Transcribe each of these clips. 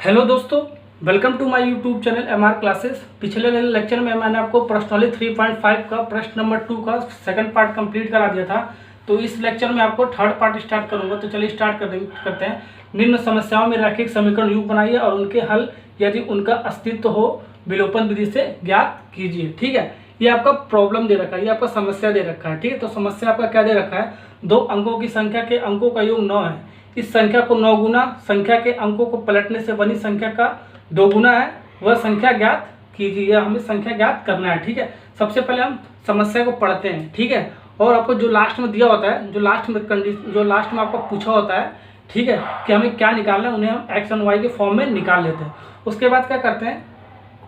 Hello दोस्तों, welcome to my YouTube channel MR classes. पिछले lecture में मैंने आपको प्रश्नोली 3.5 का प्रश्न नंबर 2 का सेकंड पार्ट कंप्लीट करा दिया था। तो इस लेक्चर में आपको थर्ड पार्ट स्टार्ट करूंगा। तो चलिए स्टार्ट करते हैं। निम्न समस्याओं में रैखिक समीकरण युग बनाइए और उनके हल यदि उनका अस्तित्व हो विलोपन विधि से ज्ञात कीजिए। ठीक है, ये आपका प्रॉब्लम दे रखा है, ये आपका समस्या दे रखा है। ठीक है, तो समस्या आपका क्या दे रखा है, 2 अंकों की संख्या के अंकों का योग 9 है। इस संख्या को 9 गुना संख्या के अंकों को पलटने से बनी संख्या का 2 गुना है, वह संख्या ज्ञात कीजिए। हमें संख्या ज्ञात करना है। ठीक है, सबसे पहले हम समस्या को पढ़ते हैं। ठीक है, और आपको जो लास्ट में दिया होता है, जो लास्ट में आपको पूछा होता है, ठीक है, कि हमें क्या निकालना है, उन्हें हम एक्स एंड वाई के फॉर्म में निकाल लेते हैं। उसके बाद क्या करते हैं,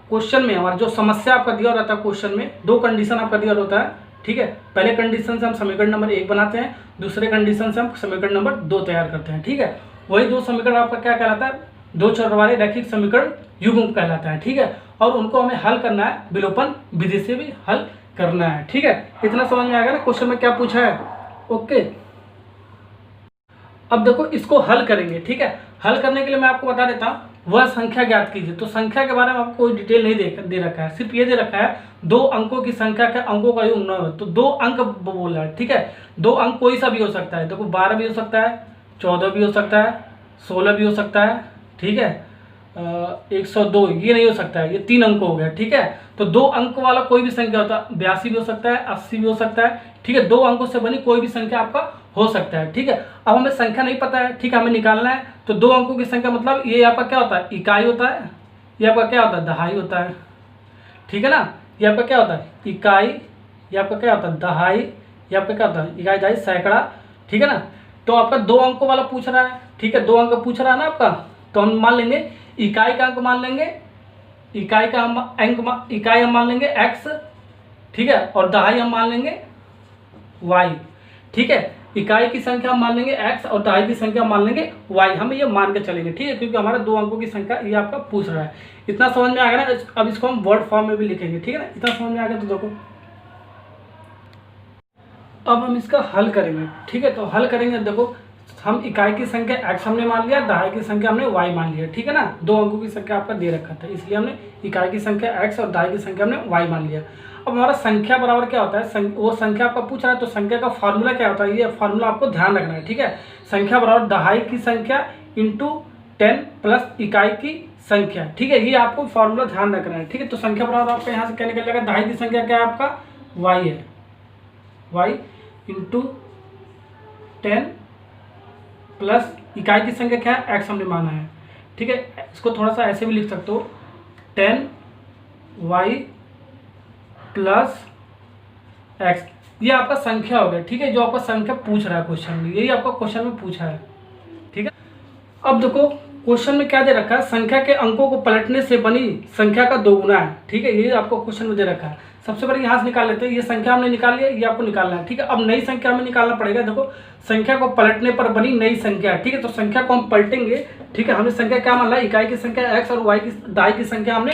क्वेश्चन में हमारा जो समस्या आपका दिया रहता है, क्वेश्चन में 2 कंडीशन आपका दिया होता है। ठीक है, पहले कंडीशन से हम समीकरण नंबर 1 बनाते हैं, दूसरे कंडीशन से हम समीकरण नंबर 2 तैयार करते हैं। ठीक है, वही 2 समीकरण आपका क्या कहलाता है, 2 चर वाले रैखिक समीकरण युग्म कहलाता है। ठीक है, और उनको हमें हल करना है, विलोपन विधि से भी हल करना है। ठीक है, इतना समझ में आएगा ना क्वेश्चन में क्या पूछा है। ओके, अब देखो इसको हल करेंगे। ठीक है, हल करने के लिए मैं आपको बता देता हूँ, वह संख्या ज्ञात कीजिए। तो संख्या के बारे में आपको कोई डिटेल नहीं दे रखा है, सिर्फ ये दे रखा है 2 अंकों की संख्या के अंकों का योग 9 है। तो 2 अंक बोल रहा है। ठीक है, 2 अंक कोई सा भी हो सकता है। देखो 12 भी हो सकता है, 14 भी हो सकता है, 16 भी हो सकता है। ठीक है, 102 ये नहीं हो सकता है, ये 3 अंक हो गया। ठीक है, तो 2 अंक वाला कोई भी संख्या होता है, 82 भी हो सकता है, 80 भी हो सकता है। ठीक है, 2 अंकों से बनी कोई भी संख्या आपका हो सकता है। ठीक है, अब हमें संख्या नहीं पता है, ठीक है, हमें निकालना है। तो 2 अंकों की संख्या मतलब ये आपका क्या होता है, इकाई होता है, ये आपका क्या होता है, दहाई होता है। ठीक है ना, ये आपका क्या होता है, इकाई, ये आपका क्या होता है, दहाई, ये आपका क्या होता है, इकाई, दहाई, सैकड़ा। ठीक है ना, तो आपका 2 अंकों वाला पूछ रहा है। ठीक है, 2 अंक पूछ रहा है ना आपका, तो हम मान लेंगे इकाई का अंक मान लेंगे, इकाई हम मान लेंगे x। ठीक है, और दहाई हम मान लेंगे y। ठीक है, इकाई की संख्या हम मान लेंगे x और दहाई की संख्या हम मान लेंगे y। हम ये मान के चलेंगे। ठीक है, क्योंकि हमारा 2 अंकों की संख्या ये आपका पूछ रहा है। इतना समझ में आ गया ना। अब इसको हम वर्ड फॉर्म में भी लिखेंगे। ठीक है ना, इतना समझ में आ गया। तो देखो अब हम इसका हल करेंगे। ठीक है, तो हल करेंगे। देखो हम इकाई की संख्या x हमने मान लिया, दहाई की संख्या हमने y मान लिया। ठीक है ना, 2 अंकों की संख्या आपका दे रखा था, इसलिए हमने इकाई की संख्या x और दहाई की संख्या हमने y मान लिया। अब हमारा संख्या बराबर क्या होता है, वो संख्या आपका पूछ रहा है, तो संख्या का फार्मूला क्या होता है, ये फार्मूला आपको ध्यान रखना है। ठीक है, संख्या बराबर दहाई की संख्या इंटू 10 प्लस इकाई की संख्या। ठीक है, ये आपको फार्मूला ध्यान रखना है। ठीक है, तो संख्या बराबर आपका यहाँ से क्या निकल जाएगा, दहाई की संख्या क्या है आपका y है, y इंटू 10 प्लस इकाई की संख्या क्या है, x हमने माना है। ठीक है, इसको थोड़ा सा ऐसे भी लिख सकते हो, 10y प्लस x, ये आपका संख्या हो गया। ठीक है, जो आपका संख्या पूछ रहा है क्वेश्चन में, यही आपका क्वेश्चन में पूछा है। ठीक है, अब देखो क्वेश्चन में क्या दे रखा है, संख्या के अंकों को पलटने से बनी संख्या का 2 गुना है। ठीक है, ये आपको क्वेश्चन में दे रखा है। सबसे पहले यहाँ से निकाल लेते हैं, ये संख्या हमने निकाल लिया, ये आपको निकालना है। ठीक है, अब नई संख्या हमें निकालना पड़ेगा। देखो संख्या को पलटने पर बनी नई संख्या है। ठीक है, तो संख्या को हम पलटेंगे। ठीक है, हमने संख्या क्या मान लिया, इकाई की संख्या x और y की दहाई की संख्या हमने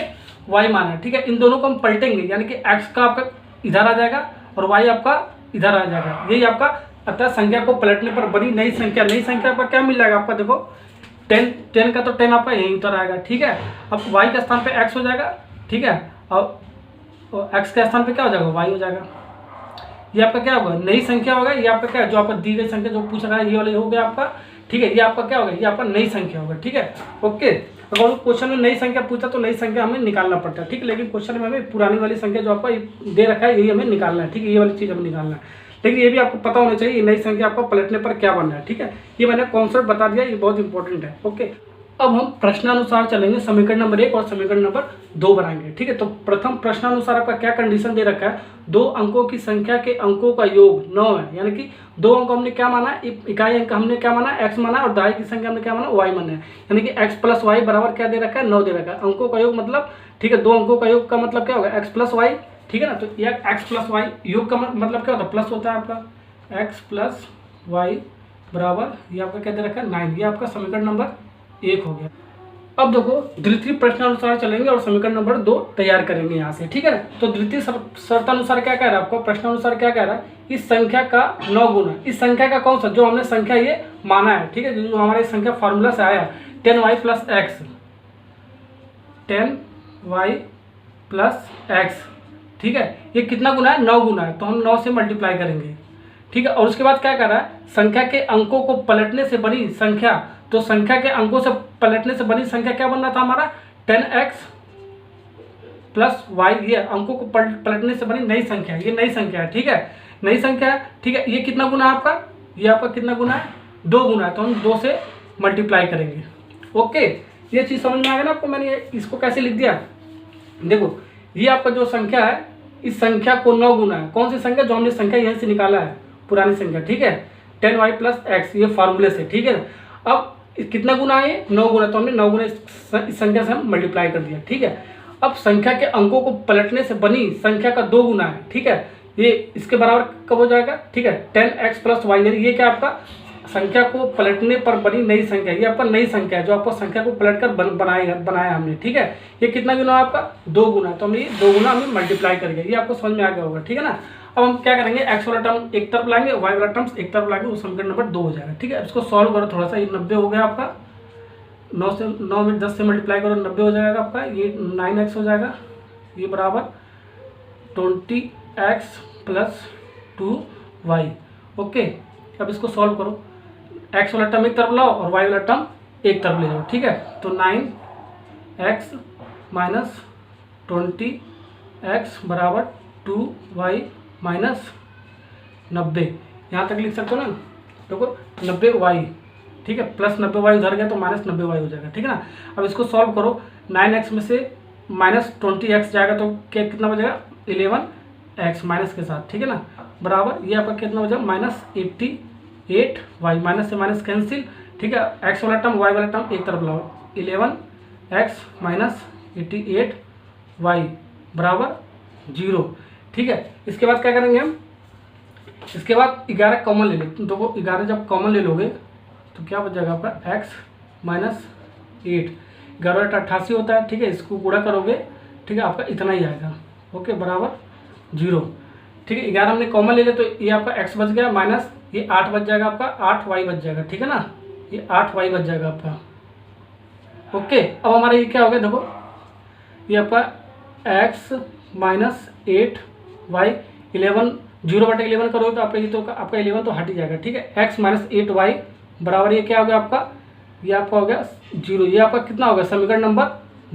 y माना है। ठीक है, इन दोनों को हम पलटेंगे, यानी कि x का आपका इधर आ जाएगा और y आपका इधर आ जाएगा। यही आपका अतः संख्या को पलटने पर बनी नई संख्या। नई संख्या पर क्या मिल जाएगा आपका, देखो 10 का तो 10 आपका यहीं उतर आएगा। ठीक है, अब y के स्थान पे x हो जाएगा। ठीक है, और x के स्थान पे क्या हो जाएगा, y हो जाएगा। ये आपका क्या होगा, नई संख्या होगा। ये आपका क्या, जो आपका दी गई संख्या जो पूछ रहा है, ये वाले हो गया आपका। ठीक है, ये आपका क्या होगा, ये आपका नई संख्या होगा। ठीक है, ओके। अगर क्वेश्चन में नई संख्या पूछा तो नई संख्या हमें निकालना पड़ता है। ठीक है, लेकिन क्वेश्चन में हमें पुरानी वाली संख्या जो आपका दे रखा है, यही हमें निकालना है। ठीक है, ये वाली चीज़ हमें निकालना है। लेकिन ये भी आपको पता होना चाहिए, ये नई संख्या आपको पलटने पर क्या बनना है। ठीक है, ये मैंने कॉन्सेप्ट बता दिया, ये बहुत इंपॉर्टेंट है। ओके, अब हम प्रश्नानुसार चलेंगे, समीकरण नंबर 1 और समीकरण नंबर 2 बनाएंगे। ठीक है, तो प्रथम प्रश्नानुसार आपका क्या कंडीशन दे रखा है, 2 अंकों की संख्या के अंकों का योग 9 है। यानी कि 2 अंक हमने क्या माना, इकाई अंक हमने क्या माना, x माना, और दहाई की संख्या हमने क्या माना, y माना है। यानी कि x प्लस वाई बराबर क्या दे रखा है, 9 दे रखा है। अंकों का योग मतलब, ठीक है, 2 अंकों का योग का मतलब क्या होगा, x प्लस वाई। ठीक है ना, तो यह x प्लस वाई योग का मतलब क्या होता है, प्लस होता है आपका, x प्लस वाई बराबर ये आपका क्या दे रखा है, 9। ये आपका समीकरण नंबर 1 हो गया। अब देखो द्वितीय प्रश्नानुसार चलेंगे और समीकरण नंबर 2 तैयार करेंगे यहाँ से। ठीक है ना, तो द्वितीय शर्तानुसार क्या कह रहा है आपको, प्रश्नानुसार क्या कह रहा है, इस संख्या का 9 गुना, इस संख्या का कौन सा, जो हमने संख्या ये माना है। ठीक है, जो हमारे संख्या फार्मूला से आया 10y plus x। 10y plus x, ठीक है। ये कितना गुना है, 9 गुना है, तो हम 9 से मल्टीप्लाई करेंगे, ठीक है। और उसके बाद क्या कर रहा है, संख्या के अंकों को पलटने से बनी संख्या, तो संख्या के अंकों से पलटने से बनी संख्या क्या बन रहा था हमारा, 10x प्लस वाई। ये अंकों को पलटने से बनी नई संख्या, ये नई संख्या है, ठीक है, नई संख्या है, ठीक है। ये कितना गुना है आपका, ये आपका कितना गुना है, 2 गुना है, तो हम 2 से मल्टीप्लाई करेंगे। ओके, ये चीज़ समझ में आ गया ना आपको। मैंने इसको कैसे लिख दिया, देखो ये आपका जो संख्या है, इस संख्या को 9 गुना है, कौन सी संख्या, जो हमने संख्या यहीं से निकाला है, पुरानी संख्या, ठीक है, 10y प्लस एक्स, ये फार्मूले से, ठीक है। अब कितना गुना है, ये 9 गुना, तो हमने 9 गुना इस संख्या से हम मल्टीप्लाई कर दिया, ठीक है। अब संख्या के अंकों को पलटने से बनी संख्या का 2 गुना है, ठीक है, ये इसके बराबर कब हो जाएगा, ठीक है, 10x प्लस वाई, यानी ये क्या आपका संख्या को पलटने पर बनी नई संख्या, ये आपका नई संख्या है जो आपको संख्या को पलट कर बनाया हमने, ठीक है। ये कितना गुना है आपका, 2 गुना, तो हमने ये 2 गुना हमें मल्टीप्लाई कर गया, ये आपको समझ में आ गया होगा, ठीक है ना। अब हम क्या करेंगे, एक्स वाला टर्म एक तरफ लाएंगे, वाई वाला टर्म्स एक तरफ लाएंगे, उस समीकरण नंबर 2 हो जाएगा, ठीक है। अब इसको सॉल्व करो थोड़ा सा, ये 90 हो गया आपका, 9 में 10 से मल्टीप्लाई करो, 90 हो जाएगा आपका, ये 9x हो जाएगा, ये बराबर 20x प्लस 2y। ओके, अब इसको सॉल्व करो, x वाला टर्म एक तरफ लाओ और y वाला टर्म एक तरफ ले जाओ, ठीक है। तो 9x माइनस 20x बराबर 2y माइनस 90, यहाँ तक लिख सकते हो ना, देखो 90y, ठीक है, प्लस 90y उधर गया तो माइनस 90y हो जाएगा, ठीक है ना। अब इसको सॉल्व करो, 9x में से माइनस 20x जाएगा तो क्या कितना बचेगा, 11x माइनस के साथ, ठीक है ना, बराबर ये आपका कितना बचेगा, माइनस 88y, माइनस से माइनस कैंसिल, ठीक है। x वाला टर्म y वाला टर्म एक तरफ लाओ, 11x माइनस 88y बराबर 0, ठीक है। इसके बाद क्या करेंगे हम, इसके बाद 11 कॉमन ले लेते, तो 11 जब कॉमन ले लोगे तो क्या बच जाएगा आपका x माइनस 8, 11 88 होता है, ठीक है, इसको गुणा करोगे, ठीक है, आपका इतना ही आएगा, ओके, बराबर 0, ठीक है। 11 हमने कॉमन ले लिया तो ये आपका x बच गया, माइनस ये 8 बच जाएगा आपका, 8y बच जाएगा, ठीक है ना, ये 8y बच जाएगा आपका, ओके। अब हमारा ये क्या हो गया, देखो ये आपका x माइनस 8y, 11 0/11 करोगे तो आपका ये तो आपका 11 तो हट ही जाएगा, ठीक है। x माइनस 8y बराबर ये क्या हो गया आपका, ये आपका हो गया 0, ये आपका कितना होगा, समीकरण नंबर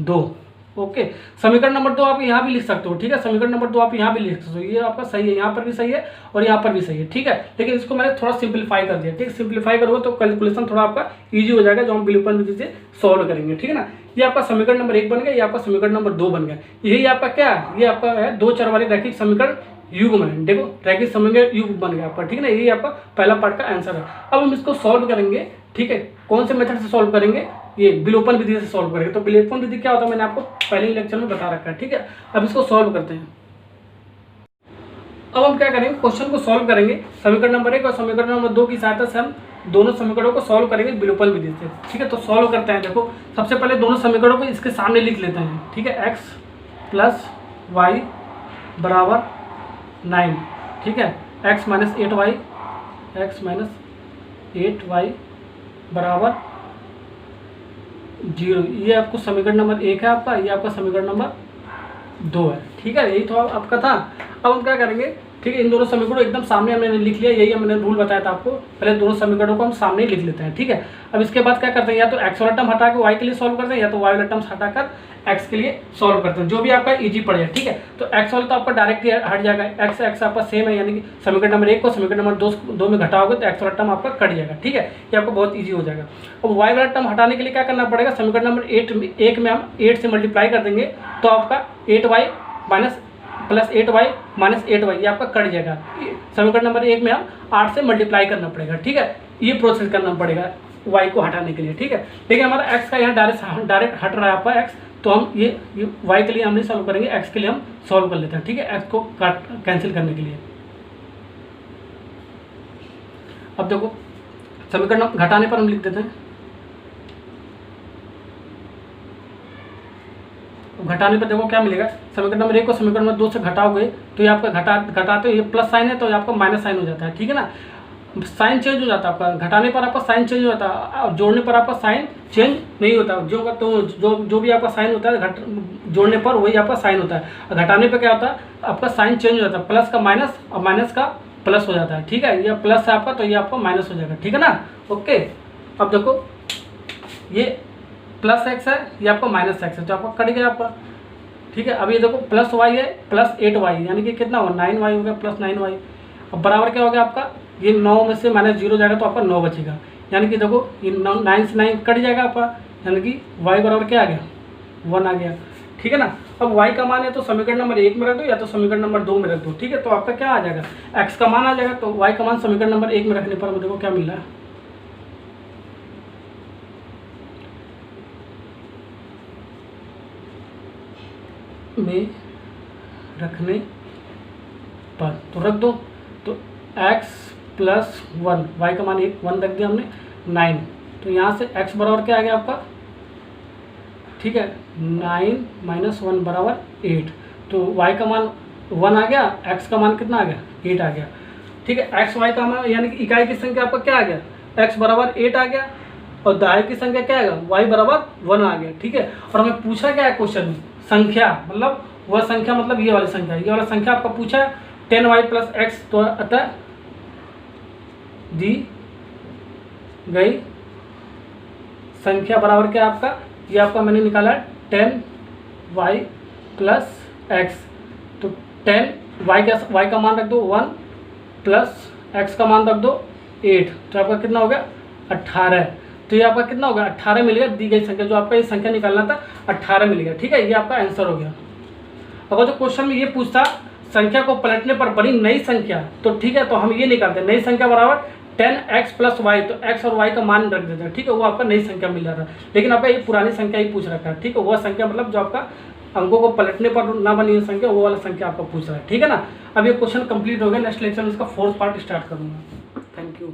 2, ओके। समीकरण नंबर 2 आप यहाँ भी लिख सकते हो, ठीक है, समीकरण नंबर 2 आप यहाँ भी लिख सकते हो, ये आपका सही है, यहाँ पर भी सही है और यहाँ पर भी सही है, ठीक है। लेकिन इसको मैंने थोड़ा सिंप्लीफाई कर दिया, ठीक है, सिंप्लीफाई करोगे तो कैलकुलेशन थोड़ा आपका ईजी हो जाएगा, जो हम विलोपन विधि से सॉल्व करेंगे, ठीक है ना। ये आपका समीकरण नंबर 1 बन गया, ये आपका समीकरण नंबर 2 बन गया, यही आपका क्या है, ये आपका है 2 चर वाली रैखिक समीकरण युग्म है, देखो रैखिक समीकरण युग्म बन गया आपका, ठीक है ना, यही आपका पहला पार्ट का आंसर है। अब हम इसको सॉल्व करेंगे, ठीक है, कौन से मेथड से सॉल्व करेंगे, ये विलोपन विधि से सॉल्व करेंगे। तो विलोपन विधि क्या होता है मैंने आपको पहले ही लेक्चर में बता रखा है, ठीक है। अब इसको सॉल्व करते हैं। अब हम क्या करेंगे, क्वेश्चन को सॉल्व करेंगे, समीकरण नंबर 1 और समीकरण नंबर 2 की सहायता से हम दोनों समीकरणों को सॉल्व करेंगे विलोपन विधि से, ठीक है। तो सॉल्व करते हैं, देखो सबसे पहले दोनों समीकरणों को इसके सामने लिख लेते हैं, ठीक है, x प्लस वाई बराबर 9, ठीक है, x माइनस 8y बराबर 0, ये आपको समीकरण नंबर 1 है आपका, ये आपका समीकरण नंबर 2 है, ठीक है, यही तो आपका था। अब हम क्या करेंगे, ठीक है, इन दोनों समीकरणों एकदम सामने मैंने लिख लिया, यही मैंने रूल बताया था आपको, पहले दोनों समीकरणों को हम सामने ही लिख लेते हैं, ठीक है। अब इसके बाद क्या करते हैं, या तो x वाला टर्म हटा के y के लिए सॉल्व करते हैं, या तो y वाला टर्म हटाकर x के लिए सॉल्व करते हैं, जो भी आपका इजी पड़े, ठीक है। तो x वाला तो आपका डायरेक्ट हट जाएगा, x आपका सेम है, यानी कि समीकरण नंबर 1 को समीकरण नंबर 2 में घटाओगे तो x वाला टर्म आपका कट जाएगा, ठीक है, ये आपको बहुत ईजी हो जाएगा। अब y वाला टर्म हटाने के लिए क्या करना पड़ेगा, समीकरण नंबर 1 में हम 8 से मल्टीप्लाई कर देंगे तो आपका 8y minus plus 8y minus 8y ये आपका कट जाएगा। समीकरण नंबर 1 में हम 8 से मल्टीप्लाई करना पड़ेगा, ठीक है, ये प्रोसेस करना पड़ेगा y को हटाने के लिए, ठीक है। लेकिन हमारा x का यहाँ डायरेक्ट हट रहा है आपका x, तो हम ये y के लिए हम नहीं सॉल्व करेंगे, x के लिए हम सॉल्व कर लेते हैं, ठीक है, x को कैंसिल करने के लिए। अब देखो समीकरण घटाने पर हम लिख देते हैं, घटाने पर देखो क्या मिलेगा, समीकरण नंबर 1 को समीकरण नंबर 2 से घटाओगे तो ये आपका घटाते हो ये प्लस साइन है तो ये आपका माइनस साइन हो जाता है, ठीक है ना। साइन चेंज हो जाता है आपका, घटाने पर आपका साइन चेंज हो जाता है और जोड़ने पर आपका साइन चेंज नहीं होता। जो भी आपका साइन होता है जोड़ने पर वही आपका साइन होता है, और घटाने पर क्या होता है आपका साइन चेंज हो जाता है, प्लस का माइनस और माइनस का प्लस हो जाता है। ठीक है, ये प्लस है आपका तो ये आपका माइनस हो जाएगा। ठीक है ना, ओके। अब देखो ये प्लस एक्स है, ये आपका माइनस एक्स है, तो आपका कट गया आपका। ठीक है, अब ये देखो प्लस वाई है प्लस 8y, यानी कि कितना हुआ 9y हो गया प्लस 9y। अब बराबर क्या हो गया आपका, ये 9 में से माइनस 0 जाएगा तो आपका 9 बचेगा, यानी कि देखो ये 9 से 9 कट जाएगा आपका, यानी कि y बराबर क्या आ गया 1 आ गया। ठीक है ना, अब y का मान है तो समीकरण नंबर 1 में रख दो या तो समीकरण नंबर 2 में रख दो। ठीक है, तो आपका क्या आ जाएगा x का मान आ जाएगा, तो y का मान समीकरण नंबर 1 में रखने पर हमें देखो क्या मिल रहा है, में रखने पर तो रख दो, तो x प्लस 1 y का मान 1 रख दिया हमने 9, तो यहाँ से x बराबर क्या आ गया आपका, ठीक है 9 माइनस 1 बराबर 8, तो y का मान 1 आ गया, x का मान कितना आ गया 8 आ गया। ठीक है, x y का मान यानी कि इकाई की संख्या आपका क्या आ गया, x बराबर 8 आ गया और दहाई की संख्या क्या आएगा y बराबर 1 आ गया। ठीक है, और हमें पूछा क्या है क्वेश्चन में, संख्या मतलब वह संख्या मतलब ये वाली संख्या, ये वाला संख्या आपका पूछा है 10y प्लस एक्स, तो अतः दी गई संख्या बराबर क्या आपका, ये आपका मैंने निकाला है 10y प्लस एक्स, तो 10 y का मान रख दो 1 प्लस x का मान रख दो 8, तो आपका कितना हो गया 18। तो ये आपका कितना हो गया 18 मिल गया, दी गई संख्या जो आपका ये संख्या निकालना था 18 मिल गया। ठीक है, ये आपका आंसर हो गया। अगर जो क्वेश्चन में ये पूछता संख्या को पलटने पर बनी नई संख्या, तो ठीक है तो हम ये निकालते हैं नई संख्या बराबर 10x प्लस वाई, तो x और y का मान रख देते हैं। ठीक है, वो आपका नई संख्या मिल रहा था, लेकिन आपका ये पुरानी संख्या ही पूछ रखा है। ठीक है, वह संख्या मतलब जो आपका अंकों को पलटने पर ना बनी हुई संख्या, वो वाला संख्या आपका पूछ रहा है। ठीक है ना, अब ये क्वेश्चन कंप्लीट हो गया, नेक्स्ट लेक्चर में इसका 4th पार्ट स्टार्ट करूँगा। Thank you.